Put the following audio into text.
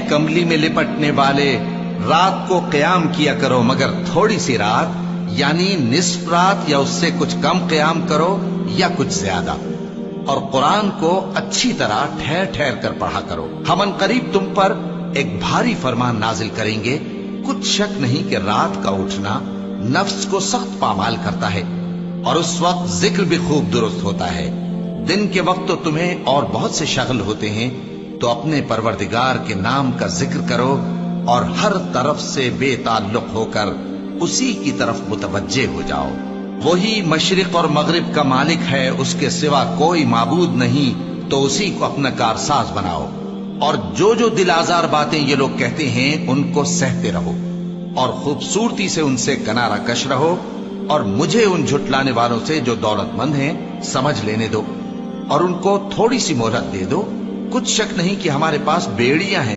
کملی میں لپٹنے والے، رات کو قیام کیا کرو مگر تھوڑی سی رات، یعنی نصف رات یا اس سے کچھ کم قیام کرو یا کچھ زیادہ، اور قرآن کو اچھی طرح ٹھہر ٹھہر کر پڑھا کرو۔ ہم ان قریب تم پر ایک بھاری فرمان نازل کریں گے، کچھ شک نہیں کہ رات کا اٹھنا نفس کو سخت پامال کرتا ہے، اور اس وقت ذکر بھی خوب درست ہوتا ہے۔ دن کے وقت تو تمہیں اور بہت سے شغل ہوتے ہیں، تو اپنے پروردگار کے نام کا ذکر کرو اور ہر طرف سے بے تعلق ہو کر اسی کی طرف متوجہ ہو جاؤ۔ وہی مشرق اور مغرب کا مالک ہے، اس کے سوا کوئی معبود نہیں، تو اسی کو اپنا کارساز بناؤ۔ اور جو دل آزار باتیں یہ لوگ کہتے ہیں ان کو سہتے رہو، اور خوبصورتی سے ان سے کنارہ کش رہو، اور مجھے ان جھٹلانے والوں سے جو دولت مند ہیں سمجھ لینے دو، اور ان کو تھوڑی سی مہلت دے دو۔ کچھ شک نہیں کہ ہمارے پاس بیڑیاں ہیں